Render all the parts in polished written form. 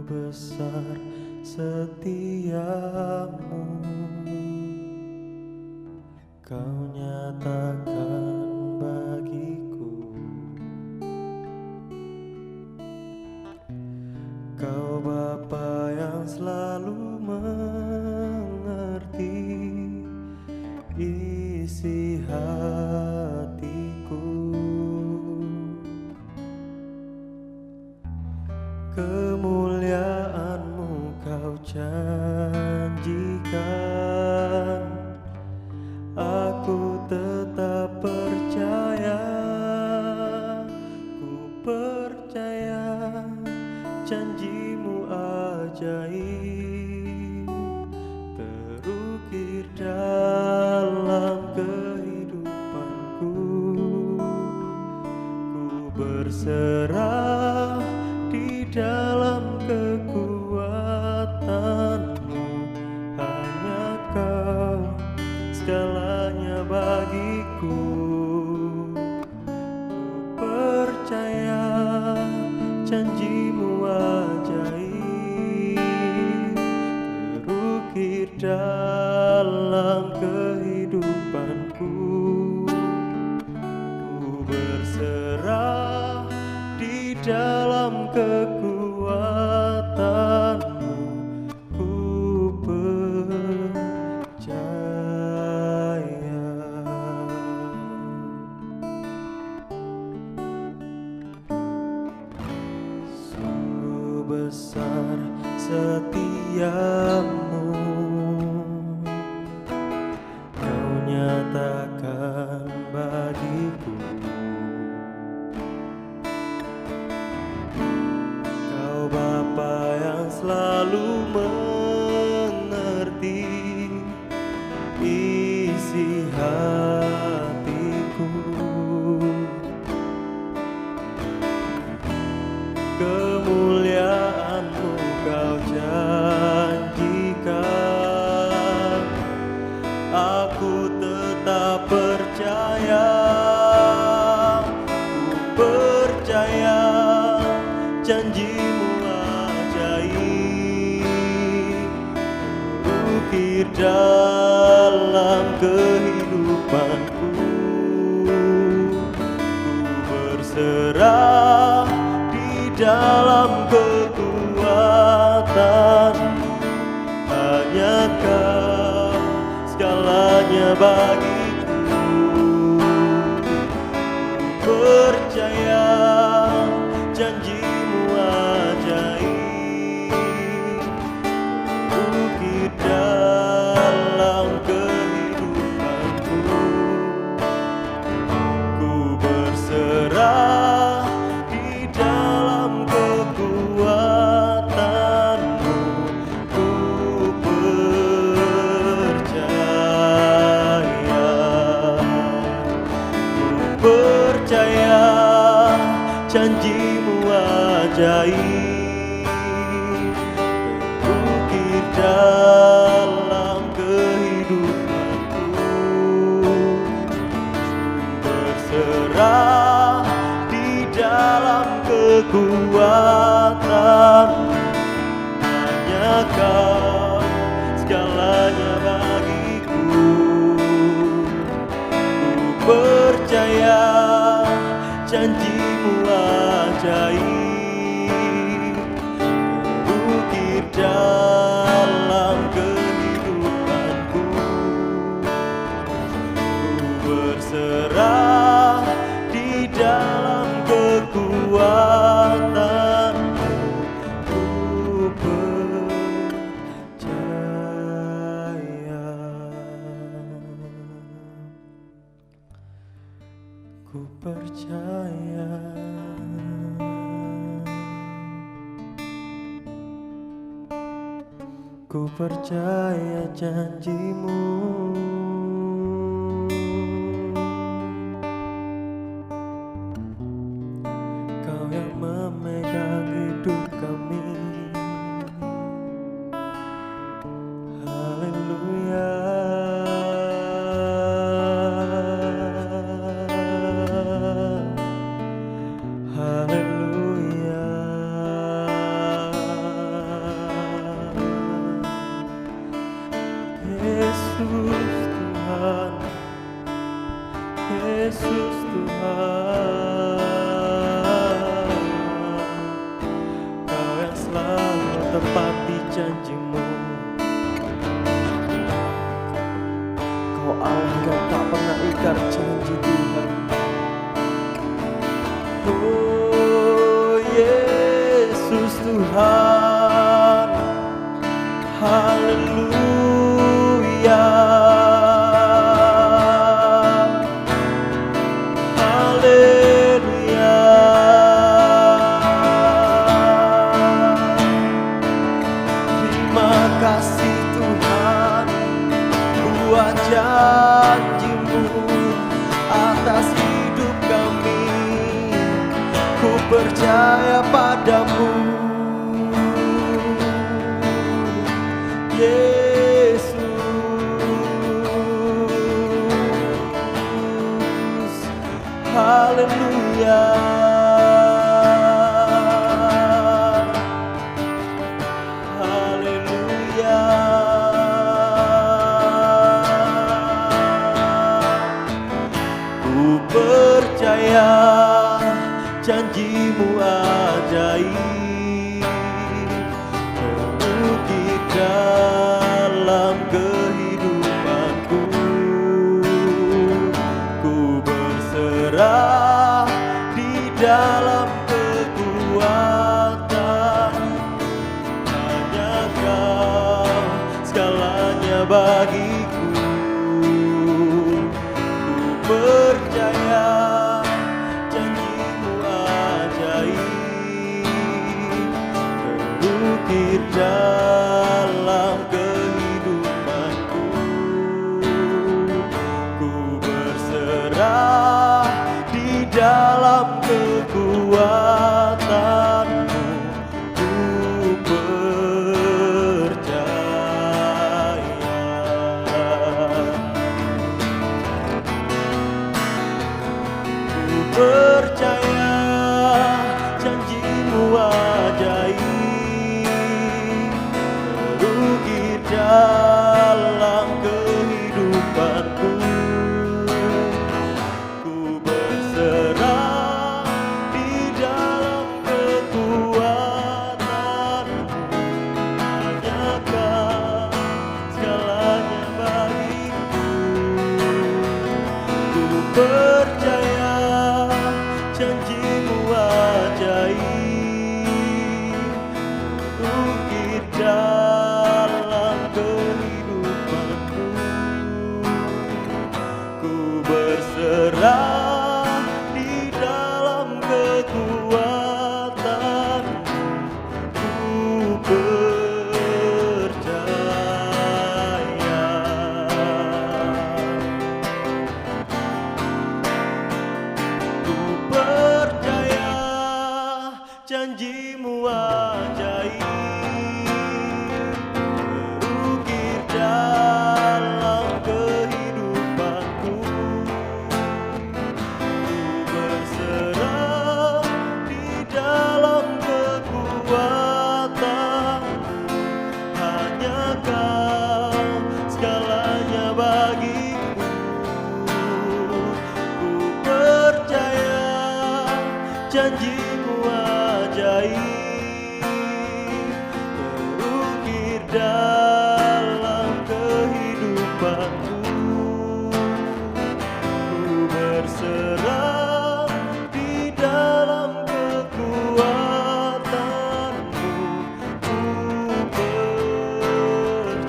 besar setiamu, kau nyatakan bagiku. Kau Bapa yang selalu mengerti isi hatiku. Kemuliaan-Mu kau janjikan, aku tetap percaya. Ku percaya janji-Mu ajaib terukir dalam kehidupanku. Ku berserah di dalam kekuatan-Mu, hanya Kau segalanya bagiku. Ku percaya janji-Mu ajaib terukir dalam kehidupanku. Ku berserah di dalam kekuatan-Mu, ku percaya. Sungguh besar setiamu, kau nyatakan bagiku. Kau Bapa yang selalu mengerti isi hatiku. Kemuliaan-Mu kau janjikan, aku tetap percaya. Ku percaya janji-Mu ajaib terukir dalam kehidupanku. Ku berserah di dalam kekuatan, hanya Kau segalanya bagiku. Ku percaya janji-Mu ajaib terukir dalam kehidupanku. Ku berserah di dalam kekuatan-Mu, ku percaya. Ku percaya janji-Mu ajaib terukir dalam kehidupanku. Berserah di dalam kekuatan, hanya Kau segalanya bagiku. Ku percaya janji-Mu ajaib terukir dalam kehidupanku. Ku berserah di dalam kekuatan-Mu, ku percaya. Ku percaya. Ku percaya janji-Mu. Kau yang memegang hidup kami. Haleluya. Haleluya. Yesus Tuhan, Kau yang selalu tepati janji-Mu. Kau Allah yang tak pernah ingkar janji Tuhan. Oh Yesus Tuhan, haleluya, haleluya. Terima kasih Tuhan buat janji-Mu atas hidup kami. Ku percaya padamu, Yesus. Haleluya, haleluya. Ku percaya janji-Mu ajaib, terukir dalam kehidupanku. Ku berserah di dalam kekuatan, hanya Kau segalanya bagiku. Ku percaya terukir dalam kehidupanku. Ku berserah di dalam kekuatan-Mu. Ku percaya, ku percaya janji-Mu ajaib, terukir dalam kehidupanku. Ku berserah di dalam kekuatan-Mu, hanya Kau segalanya bagiku. Ku percaya janji-Mu ajaib, terukir dalam kehidupanku. Ku berserah di dalam kekuatan-Mu. Ku percaya, ku percaya janji-Mu ajaib, terukir dalam kehidupanku. Ku berserah di dalam kekuatan-Mu, hanya Kau segalanya bagiku. Ku percaya janji-Mu ajaib, terukir dalam kehidupanku. Ku berserah di dalam kekuatan-Mu. Ku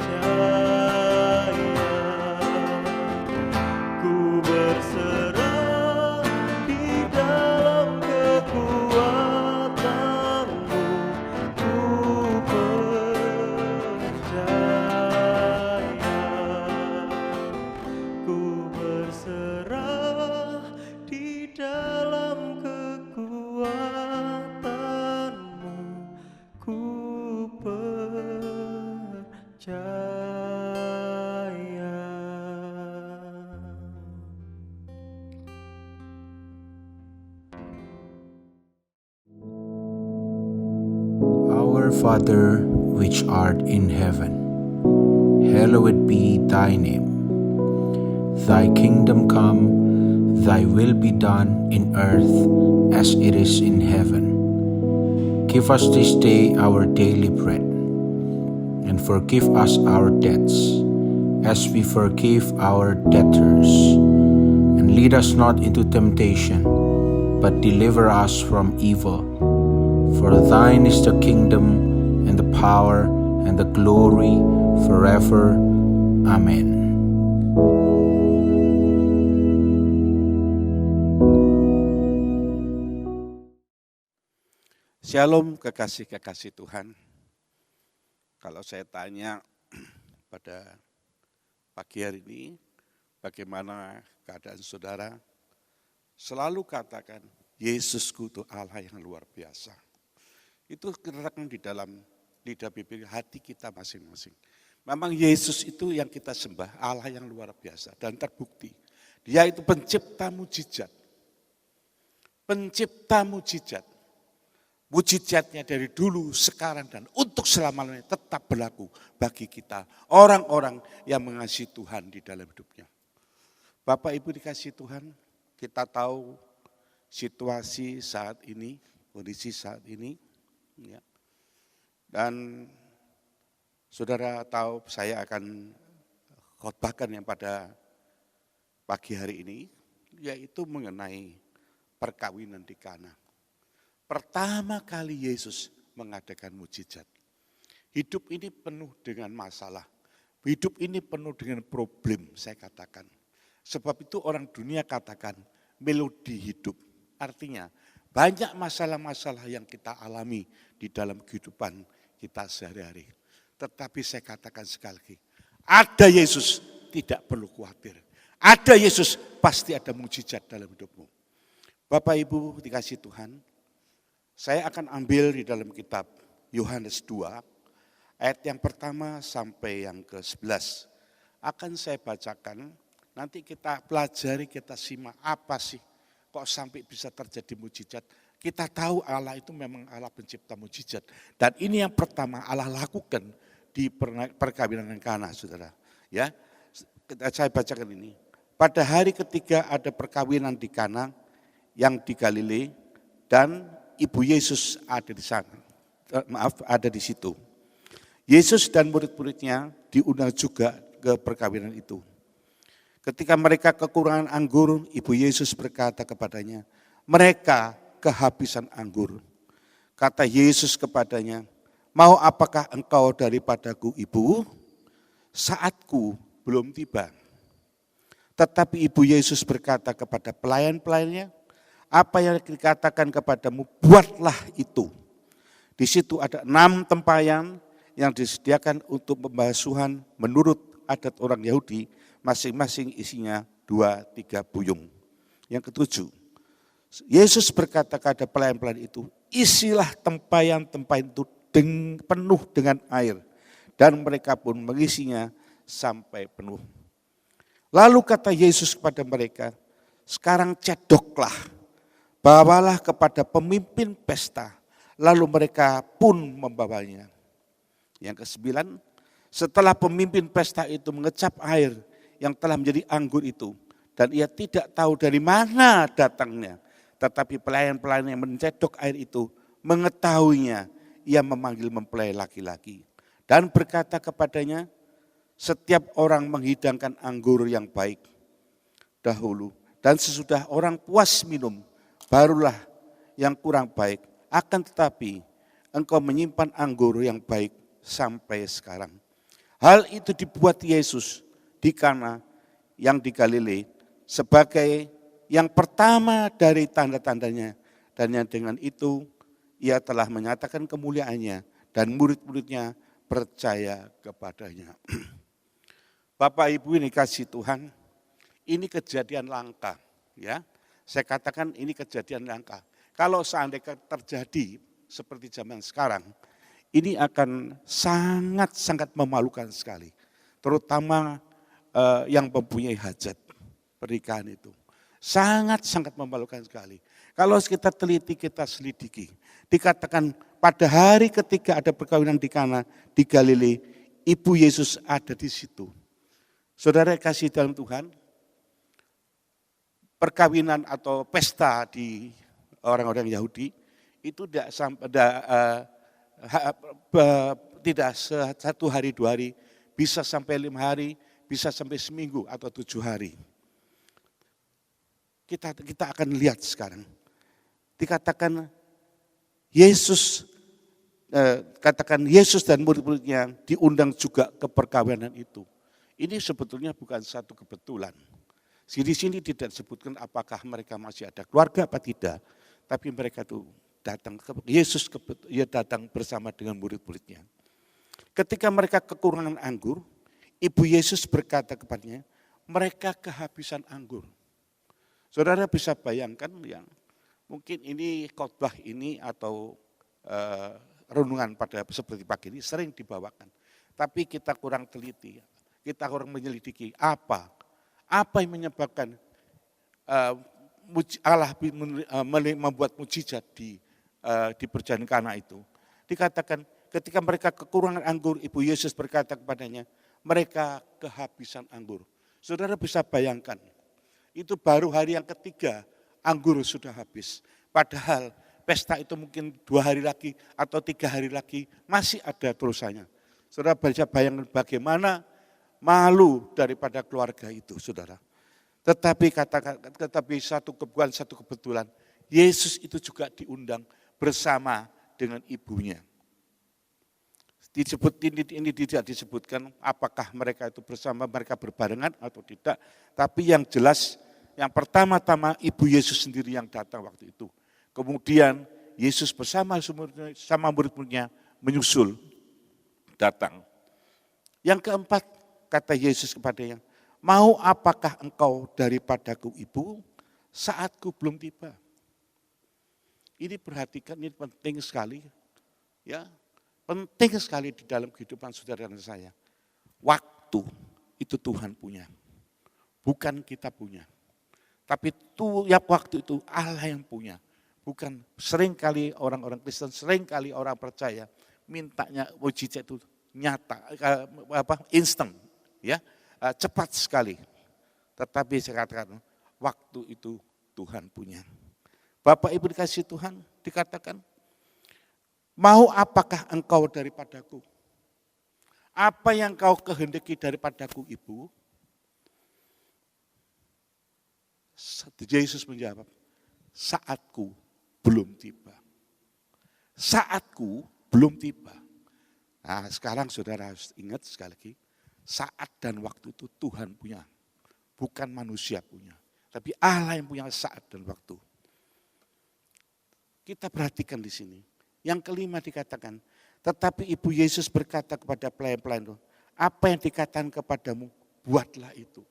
percaya, ku berserah di dalam kekuatan-Mu. Ku percaya, ku berserah di dalam kekuatan-Mu. Ku percaya. Our Father, which art in heaven, hallowed be thy name. Thy kingdom come, thy will be done in earth as it is in heaven. Give us this day our daily bread, and forgive us our debts, as we forgive our debtors. And lead us not into temptation, but deliver us from evil. For thine is the kingdom, and the power, and the glory, forever. Amen. Shalom kekasih-kekasih Tuhan. Kalau saya tanya pada pagi hari ini, bagaimana keadaan saudara? Selalu katakan, Yesusku itu Allah yang luar biasa. Itu terkandung di dalam lidah bibir hati kita masing-masing. Memang Yesus itu yang kita sembah, Allah yang luar biasa. Dan terbukti, Dia itu pencipta mujizat. Pencipta mujizat. Mujizatnya dari dulu, sekarang, dan untuk selama-lamanya tetap berlaku bagi kita. Orang-orang yang mengasihi Tuhan di dalam hidupnya. Bapak Ibu dikasihi Tuhan, kita tahu situasi saat ini, kondisi saat ini. Ya. Dan saudara tahu saya akan khotbahkan yang pada pagi hari ini, yaitu mengenai perkawinan di Kana. Pertama kali Yesus mengadakan mujizat. Hidup ini penuh dengan masalah. Hidup ini penuh dengan problem, saya katakan. Sebab itu orang dunia katakan melodi hidup. Artinya banyak masalah-masalah yang kita alami di dalam kehidupan kita sehari-hari. Tetapi saya katakan sekali lagi, ada Yesus tidak perlu khawatir. Ada Yesus pasti ada mujizat dalam hidupmu. Bapak Ibu dikasihi Tuhan, saya akan ambil di dalam kitab Yohanes 2, ayat yang pertama sampai yang ke-11. Akan saya bacakan, nanti kita pelajari, kita simak apa sih kok sampai bisa terjadi mujizat. Kita tahu Allah itu memang Allah pencipta mujizat. Dan ini yang pertama Allah lakukan di perkawinan Kana, saudara. Ya, saya bacakan ini. Pada hari ketiga ada perkawinan di Kana yang di Galilea, dan Ibu Yesus ada di sana, ada di situ. Yesus dan murid-muridnya diundang juga ke perkawinan itu. Ketika mereka kekurangan anggur, Ibu Yesus berkata kepadanya, mereka kehabisan anggur. Kata Yesus kepadanya, mau apakah engkau daripadaku, Ibu? Saatku belum tiba. Tetapi Ibu Yesus berkata kepada pelayan-pelayannya, apa yang dikatakan kepadamu, buatlah itu. Di situ ada 6 tempayan yang disediakan untuk pembasuhan menurut adat orang Yahudi, masing-masing isinya 2-3 buyung. Yang ketujuh, Yesus berkata kepada pelayan-pelayan itu, isilah tempayan-tempayan itu penuh dengan air. Dan mereka pun mengisinya sampai penuh. Lalu kata Yesus kepada mereka, sekarang cedoklah, bawalah kepada pemimpin pesta, lalu mereka pun membawanya. Yang ke-9, setelah pemimpin pesta itu mengecap air yang telah menjadi anggur itu, dan ia tidak tahu dari mana datangnya, tetapi pelayan-pelayan yang mencedok air itu mengetahuinya, ia memanggil mempelai laki-laki dan berkata kepadanya, setiap orang menghidangkan anggur yang baik dahulu, dan sesudah orang puas minum, barulah yang kurang baik. Akan tetapi engkau menyimpan anggur yang baik sampai sekarang. Hal itu dibuat Yesus di Kana yang di Galilea sebagai yang pertama dari tanda-tandanya. Dan yang dengan itu ia telah menyatakan kemuliaannya dan murid-muridnya percaya kepadanya. Bapak Ibu ini kasih Tuhan, ini kejadian langka, ya. Saya katakan ini kejadian langka. Kalau seandainya terjadi seperti zaman sekarang, ini akan sangat-sangat memalukan sekali. Terutama yang mempunyai hajat pernikahan itu. Sangat-sangat memalukan sekali. Kalau kita teliti, kita selidiki. Dikatakan pada hari ketika ada perkawinan di Kana, di Galilea, Ibu Yesus ada di situ. Saudara kasih dalam Tuhan, perkawinan atau pesta di orang-orang Yahudi itu tidak satu hari 2 hari, bisa sampai 5 hari, bisa sampai seminggu atau 7 hari. Kita akan lihat sekarang. Dikatakan Yesus dan murid-muridnya diundang juga ke perkawinan itu. Ini sebetulnya bukan satu kebetulan. Di sini tidak disebutkan apakah mereka masih ada keluarga apa tidak, tapi mereka itu datang, Yesus datang bersama dengan murid-muridnya. Ketika mereka kekurangan anggur, Ibu Yesus berkata kepadanya, mereka kehabisan anggur. Saudara bisa bayangkan yang mungkin ini khotbah ini atau renungan pada seperti pagi ini sering dibawakan. Tapi kita kurang teliti, kita kurang menyelidiki apa yang menyebabkan Allah membuat mujizat di perjanjian Kana itu. Dikatakan ketika mereka kekurangan anggur, Ibu Yesus berkata kepadanya, mereka kehabisan anggur. Saudara bisa bayangkan, itu baru hari yang ketiga anggur sudah habis. Padahal pesta itu mungkin 2 hari lagi atau 3 hari lagi masih ada terusannya. Saudara bisa bayangkan bagaimana malu daripada keluarga itu, saudara. Tetapi satu kebetulan, Yesus itu juga diundang bersama dengan ibunya. Ini tidak disebutkan apakah mereka itu bersama, mereka berbarengan atau tidak. Tapi yang jelas, yang pertama-tama Ibu Yesus sendiri yang datang waktu itu. Kemudian Yesus bersama murid-muridnya menyusul datang. Yang keempat, kata Yesus kepadanya, mau apakah engkau daripadaku ibu, saatku belum tiba. Ini perhatikan, ini penting sekali. Ya, penting sekali di dalam kehidupan saudara dan saya. Waktu itu Tuhan punya, bukan kita punya. Tapi waktu itu Allah yang punya. Bukan seringkali orang-orang Kristen, seringkali orang percaya mintanya mujizat itu nyata, instan, ya, cepat sekali. Tetapi saya katakan waktu itu Tuhan punya. Bapak Ibu dikasih Tuhan, dikatakan, mau apakah engkau daripadaku? Apa yang kau kehendaki daripadaku, Ibu? Yesus menjawab, saatku belum tiba. Saatku belum tiba. Nah, sekarang saudara harus ingat sekali lagi, saat dan waktu itu Tuhan punya, bukan manusia punya. Tapi Allah yang punya saat dan waktu. Kita perhatikan di sini. Yang kelima dikatakan, tetapi Ibu Yesus berkata kepada pelayan-pelayan itu, apa yang dikatakan kepadamu, buatlah itu.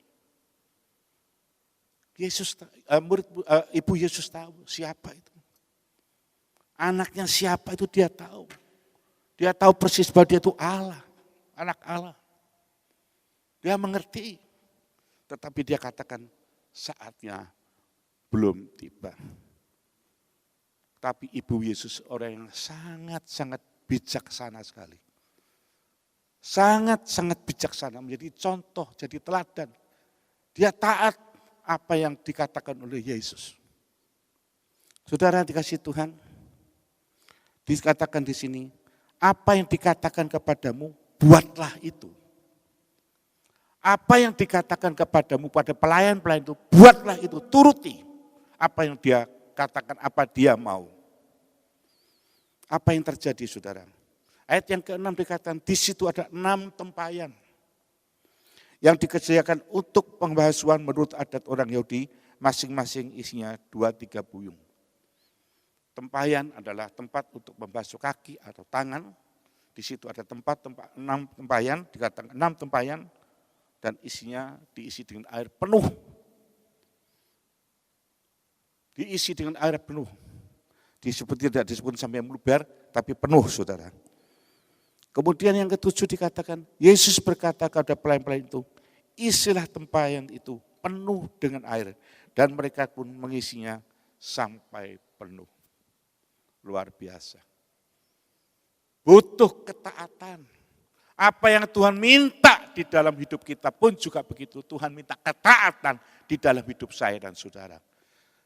Ibu Yesus tahu siapa itu. Anaknya siapa itu dia tahu. Dia tahu persis bahwa dia itu Allah, anak Allah. Dia mengerti. Tetapi dia katakan saatnya belum tiba. Tapi Ibu Yesus orang yang sangat-sangat bijaksana sekali. Sangat-sangat bijaksana, menjadi contoh, jadi teladan. Dia taat apa yang dikatakan oleh Yesus. Saudara dikasih Tuhan, dikatakan di sini, apa yang dikatakan kepadamu, buatlah itu. Apa yang dikatakan kepadamu pada pelayan-pelayan itu, buatlah itu, turuti. Apa yang dia katakan, apa dia mau. Apa yang terjadi saudara? Ayat yang ke-6 dikatakan, di situ ada 6 tempayan yang disediakan untuk pembasuhan menurut adat orang Yahudi, masing-masing isinya 2-3 buyung. Tempayan adalah tempat untuk membasuh kaki atau tangan. Di situ ada 6 tempayan, dikatakan 6 tempayan, dan isinya diisi dengan air penuh. Diisi dengan air penuh. Tidak disebut sampai meluber, tapi penuh saudara. Kemudian yang ke-7 dikatakan, Yesus berkata kepada pelayan-pelayan itu, isilah tempayan itu penuh dengan air. Dan mereka pun mengisinya sampai penuh. Luar biasa. Butuh ketaatan. Apa yang Tuhan minta di dalam hidup kita pun juga begitu. Tuhan minta ketaatan di dalam hidup saya dan saudara.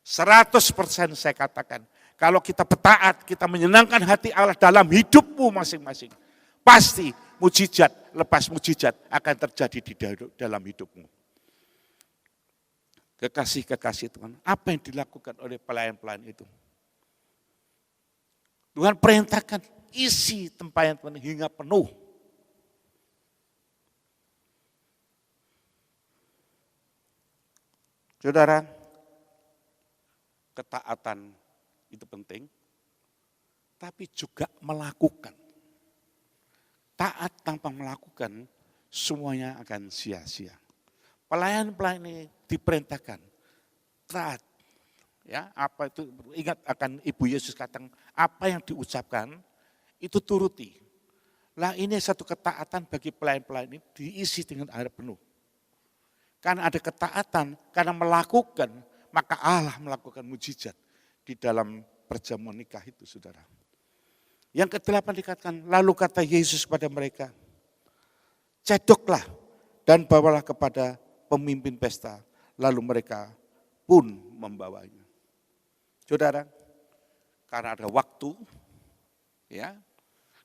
100% saya katakan, kalau kita bertaat, kita menyenangkan hati Allah dalam hidupmu masing-masing. Pasti mujizat, lepas mujizat akan terjadi di dalam hidupmu. Kekasih-kekasih Tuhan, apa yang dilakukan oleh pelayan-pelayan itu? Tuhan perintahkan isi tempayan Tuhan hingga penuh. Saudara, ketaatan itu penting, tapi juga melakukan. Taat tanpa melakukan, semuanya akan sia-sia. Pelayan-pelayan ini diperintahkan taat. Ya, apa itu, ingat akan Ibu Yesus katakan, apa yang diucapkan itu turuti. Lah ini satu ketaatan bagi pelayan-pelayan ini diisi dengan air penuh. Karena ada ketaatan, karena melakukan, maka Allah melakukan mujizat di dalam perjamuan nikah itu, saudara. Yang ke-8 dikatakan, lalu kata Yesus kepada mereka, cedoklah dan bawalah kepada pemimpin pesta, lalu mereka pun membawanya. Saudara, karena ada waktu, ya,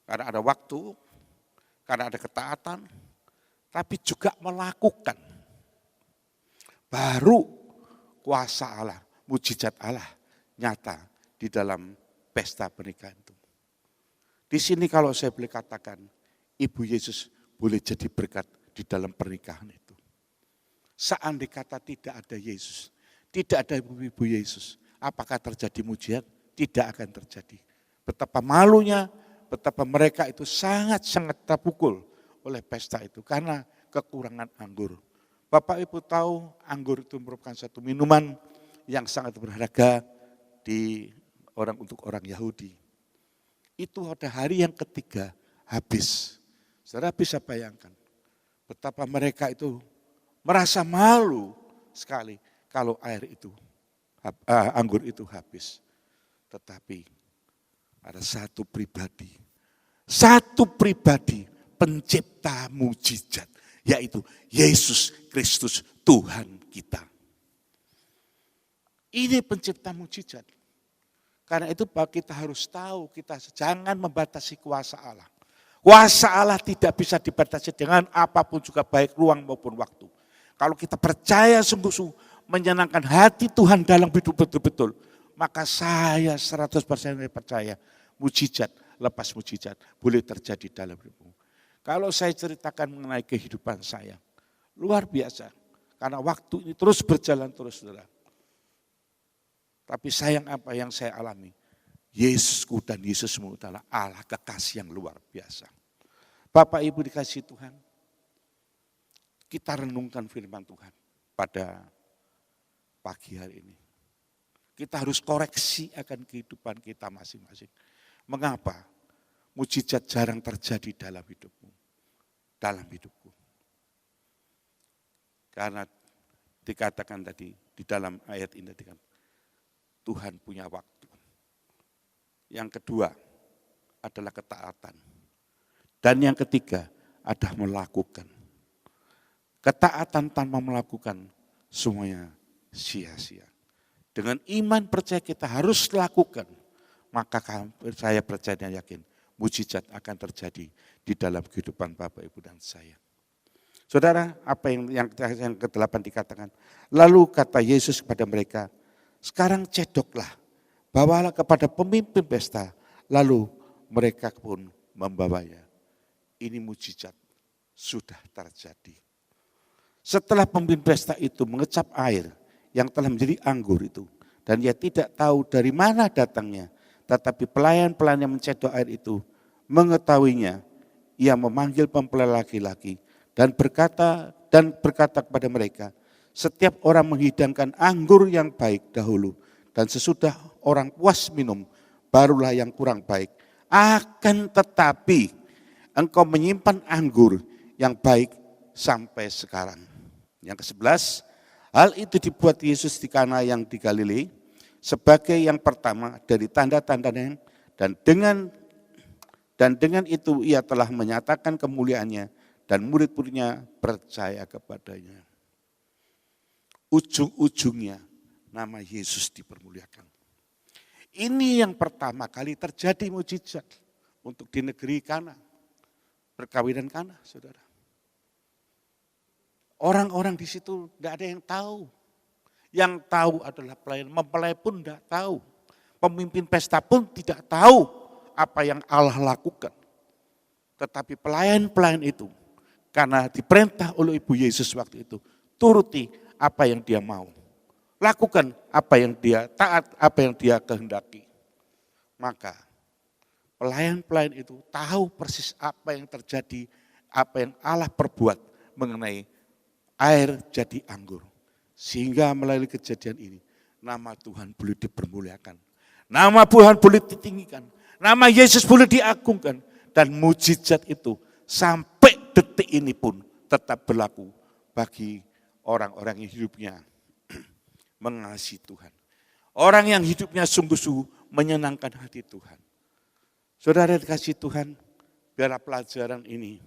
karena ada waktu, karena ada ketaatan, tapi juga melakukan. Baru kuasa Allah, mujizat Allah nyata di dalam pesta pernikahan itu. Di sini kalau saya boleh katakan, Ibu Yesus boleh jadi berkat di dalam pernikahan itu. Seandainya kata tidak ada Yesus, tidak ada Ibu Yesus, apakah terjadi mujizat? Tidak akan terjadi. Betapa malunya, betapa mereka itu sangat-sangat terpukul oleh pesta itu karena kekurangan anggur. Bapak Ibu tahu anggur itu merupakan satu minuman yang sangat berharga untuk orang Yahudi. Itu pada hari yang ketiga habis. Saudara bisa bayangkan betapa mereka itu merasa malu sekali kalau anggur itu habis. Tetapi ada satu pribadi pencipta mujizat, yaitu Yesus Kristus Tuhan kita. Ini pencipta mujizat. Karena itu kita harus tahu, kita jangan membatasi kuasa Allah. Kuasa Allah tidak bisa dibatasi dengan apapun juga, baik ruang maupun waktu. Kalau kita percaya sungguh-sungguh menyenangkan hati Tuhan dalam hidup betul-betul, maka saya 100% percaya mujizat, lepas mujizat boleh terjadi dalam hidupmu. Kalau saya ceritakan mengenai kehidupan saya, luar biasa. Karena waktu ini terus berjalan terus, saudara. Tapi sayang apa yang saya alami, Yesusku dan Yesusmu adalah Allah kekasih yang luar biasa. Bapak Ibu dikasih Tuhan, kita renungkan firman Tuhan pada pagi hari ini. Kita harus koreksi akan kehidupan kita masing-masing. Mengapa mujizat jarang terjadi dalam hidupmu, dalam hidupku? Karena dikatakan tadi di dalam ayat ini, Tuhan punya waktu. Yang kedua adalah ketaatan. Dan yang ketiga adalah melakukan. Ketaatan tanpa melakukan semuanya sia-sia. Dengan iman percaya kita harus lakukan, maka saya percaya dan yakin mujizat akan terjadi di dalam kehidupan Bapak, Ibu, dan saya. Saudara, apa yang ke-8 dikatakan? Lalu kata Yesus kepada mereka, sekarang cedoklah, bawalah kepada pemimpin pesta, lalu mereka pun membawanya. Ini mujizat sudah terjadi. Setelah pemimpin pesta itu mengecap air yang telah menjadi anggur itu, dan ia tidak tahu dari mana datangnya, tetapi pelayan-pelayan yang mencedok air itu mengetahuinya, ia memanggil mempelai laki-laki dan berkata kepada mereka, setiap orang menghidangkan anggur yang baik dahulu, dan sesudah orang puas minum, barulah yang kurang baik. Akan tetapi engkau menyimpan anggur yang baik sampai sekarang. Yang ke-11, hal itu dibuat Yesus di Kana yang di Galilea sebagai yang pertama dari tanda-tandanya, dan dengan itu ia telah menyatakan kemuliaannya dan murid-muridnya percaya kepadanya. ujung-ujungnya nama Yesus dipermuliakan. Ini yang pertama kali terjadi mujizat untuk di negeri Kana, perkawinan Kana, saudara. Orang-orang di situ tidak ada yang tahu. Yang tahu adalah pelayan, mempelai pun tidak tahu. Pemimpin pesta pun tidak tahu apa yang Allah lakukan. Tetapi pelayan-pelayan itu, karena diperintah oleh Ibu Yesus waktu itu, turuti apa yang dia mau. Lakukan apa yang dia taat, apa yang dia kehendaki. Maka pelayan-pelayan itu tahu persis apa yang terjadi, apa yang Allah perbuat mengenai air jadi anggur. Sehingga melalui kejadian ini, nama Tuhan boleh dipermuliakan. Nama Tuhan boleh ditinggikan. Nama Yesus boleh diagungkan. Dan mujizat itu sampai detik ini pun tetap berlaku bagi orang-orang yang hidupnya mengasihi Tuhan. Orang yang hidupnya sungguh-sungguh menyenangkan hati Tuhan. Saudara dikasih Tuhan, biarlah pelajaran ini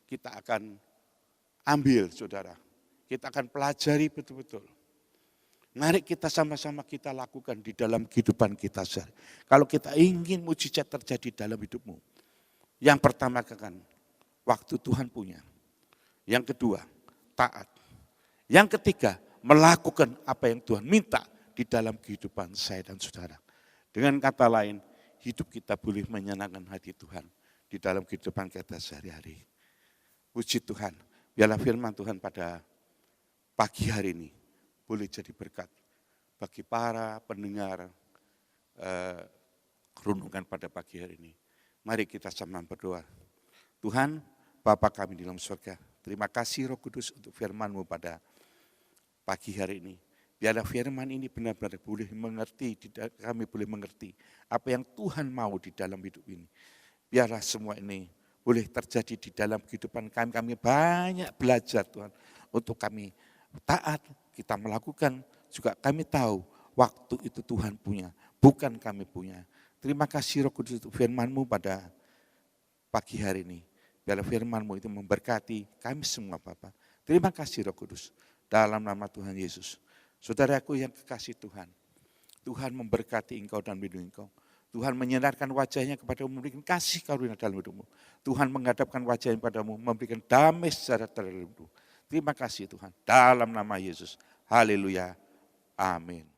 kita akan ambil, saudara. Kita akan pelajari betul-betul. Mari kita sama-sama kita lakukan di dalam kehidupan kita sehari. Kalau kita ingin mujizat terjadi dalam hidupmu, yang pertama kan waktu Tuhan punya. Yang kedua, taat. Yang ketiga, melakukan apa yang Tuhan minta di dalam kehidupan saya dan saudara. Dengan kata lain, hidup kita boleh menyenangkan hati Tuhan di dalam kehidupan kita sehari-hari. Puji Tuhan, biarlah firman Tuhan pada pagi hari ini boleh jadi berkat bagi para pendengar renungan pada pagi hari ini. Mari kita sama berdoa. Tuhan, Bapa kami di dalam surga, terima kasih Roh Kudus untuk firman-Mu pada pagi hari ini. Biarlah firman ini benar-benar boleh mengerti, kami boleh mengerti apa yang Tuhan mau di dalam hidup ini. Biarlah semua ini boleh terjadi di dalam kehidupan kami. Kami banyak belajar Tuhan untuk kami taat, kita melakukan, juga kami tahu waktu itu Tuhan punya, bukan kami punya. Terima kasih Roh Kudus untuk firman-Mu pada pagi hari ini. Biarlah firman-Mu itu memberkati kami semua Bapa. Terima kasih Roh Kudus. Dalam nama Tuhan Yesus. Saudaraku yang kekasih Tuhan. Tuhan memberkati engkau dan melindungi engkau. Tuhan menyinarkan wajahnya kepadamu, memberikan kasih karunia dalam hidupmu. Tuhan menghadapkan wajahnya padamu, memberikan damai secara terlalu. Terima kasih Tuhan. Dalam nama Yesus. Haleluya. Amin.